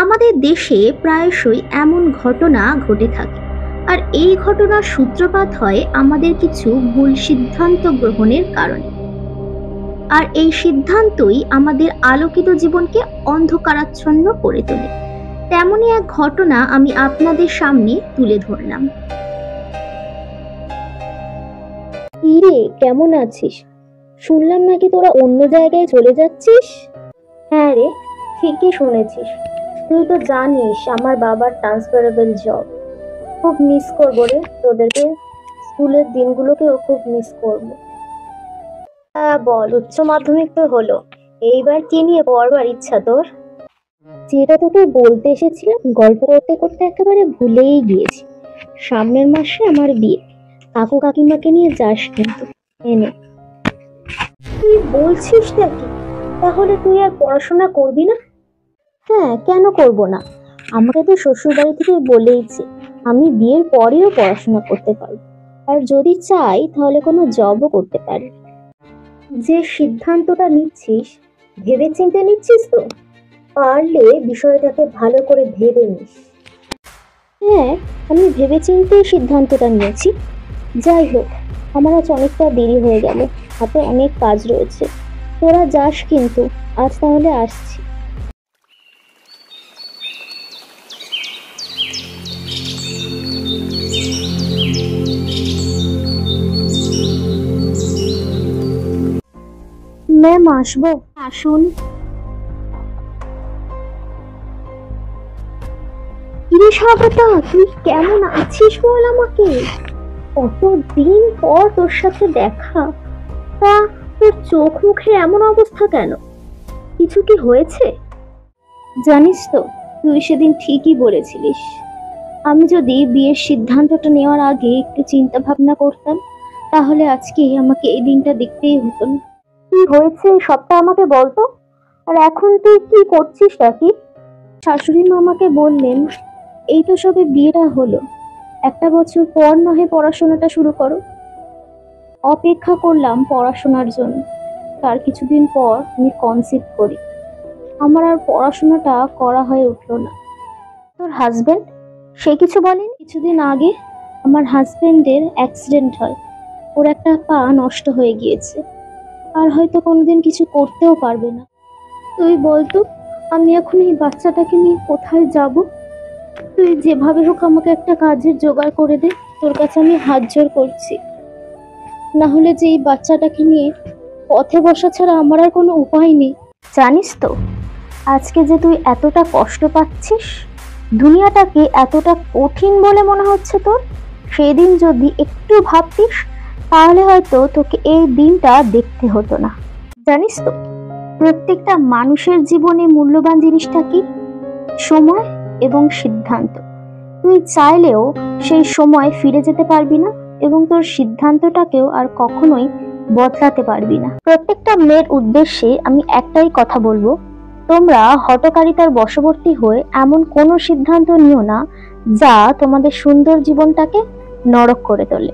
আমাদের দেশে প্রায়শই এমন ঘটনা ঘটে থাকে, আর এই ঘটনার সূত্রপাত হয় আমাদের কিছু ভুল সিদ্ধান্ত গ্রহণের কারণে। আর এই সিদ্ধান্তই আমাদের আলোকিত জীবনকে অন্ধকারাচ্ছন্ন করে তোলে। তেমনই এক ঘটনা আমি আপনাদের সামনে তুলে ধরলাম। কি রে, কেমন আছিস? শুনলাম নাকি তোরা অন্য জায়গায় চলে যাচ্ছিস। হ্যাঁ রে, ঠিকই শুনেছিস। তুই তো জানিস আমার বাবার ট্রান্সফারেবল জব। খুব মিস করবো রে তোদেরকে, স্কুলের দিনগুলোকেও খুব মিস করবো। বল, উচ্চ মাধ্যমিক তো হলো, এইবার কি নিয়ে পড়বার ইচ্ছা তোর? যেটা তোকে বলতে এসেছিলাম, গল্প করতে করতে একেবারে ভুলেই গিয়েছি। সামনের মাসে আমার বিয়ে। কাকু কাকিমাকে নিয়ে যাস কিন্তু, এনে। তুই বলছিস নাকি? তাহলে তুই আর পড়াশোনা করবি না? হ্যাঁ, কেন করব না? আমাকে তো শ্বশুর বাড়ি থেকে বলেইছে আমি বিয়ের পরেও পড়াশোনা করতে পারবো, আর যদি চাই তাহলে কোনো জবও করতে পারি। যে সিদ্ধান্তটা নিচ্ছিস, ভেবে চিন্তে নিচ্ছিস তো? পারলে বিষয়টাকে ভালো করে ভেবে নিস। হ্যাঁ, আমি ভেবে চিন্তেই সিদ্ধান্তটা নিয়েছি। যাই হোক, আমার আজ অনেকটা দেরি হয়ে গেল, হাতে অনেক কাজ রয়েছে। তোরা যাস কিন্তু, আজ তাহলে আসছি। ম্যাম, আসবো? আসুন। কিরে স্বাগতা, তুই কেমন আছিস বল আমাকে। কতদিন পর তোর সাথে দেখা। তা তোর চোখ মুখে এমন অবস্থা কেন? কিছু কি হয়েছে? জানিস তো, তুই সেদিন ঠিকই বলেছিলিস। আমি যদি বিয়ের সিদ্ধান্তটা নেওয়ার আগে একটু চিন্তা ভাবনা করতাম, তাহলে আজকে আমাকে এই দিনটা দেখতেই হতো না। কি হয়েছে সবটা আমাকে বলতো। আর এখন তুই কি করছিস নাকি? শাশুড়ি মা আমাকে বললেন, এই তো সবে বিয়েটা হলো, একটা বছর পর নহে পড়াশোনাটা শুরু করো। অপেক্ষা করলাম পড়াশোনার জন্য। তার কিছুদিন পর আমি কনসিভ করি। আমার আর পড়াশোনাটা করা হয়ে উঠলো না। তোর হাজবেন্ড, সে কিছু বলেনি? কিছুদিন আগে আমার হাজবেন্ডের অ্যাক্সিডেন্ট হয়। ওর একটা পা নষ্ট হয়ে গিয়েছে, আর হয়তো কোনোদিন কিছু করতেও পারবে না। তুই বলতো, আমি এখন এই বাচ্চাটাকে নিয়ে কোথায় যাব? তুই যেভাবে হোক আমাকে একটা কাজের জোগাড় করে দে, তোর কাছে আমি হাত জোড় করছি। না হলে যে এই বাচ্চাটাকে নিয়ে পথে বসা ছাড়া আমার আর কোনো উপায় নেই। জানিস তো, আজকে যে তুই এতটা কষ্ট পাচ্ছিস, দুনিয়াটাকে এতটা কঠিন বলে মনে হচ্ছে তোর, সেদিন যদি একটু ভাবতিস তাহলে হয়তো তোকে এই দিনটা দেখতে হতো না। জানিস তো, প্রত্যেকটা মানুষের জীবনে মূল্যবান জিনিসটা কি? সময় এবং সিদ্ধান্ত। তুই চাইলেও সেই সময় ফিরে যেতে পারবি না, এবং তোর সিদ্ধান্তটাকেও আর কখনোই বদলাতে পারবি না। প্রত্যেকটা মেয়ের উদ্দেশ্যে আমি একটাই কথা বলবো, তোমরা হঠকারিতার বশবর্তী হয়ে এমন কোনো সিদ্ধান্ত নিও না যা তোমাদের সুন্দর জীবনটাকে নরক করে তোলে।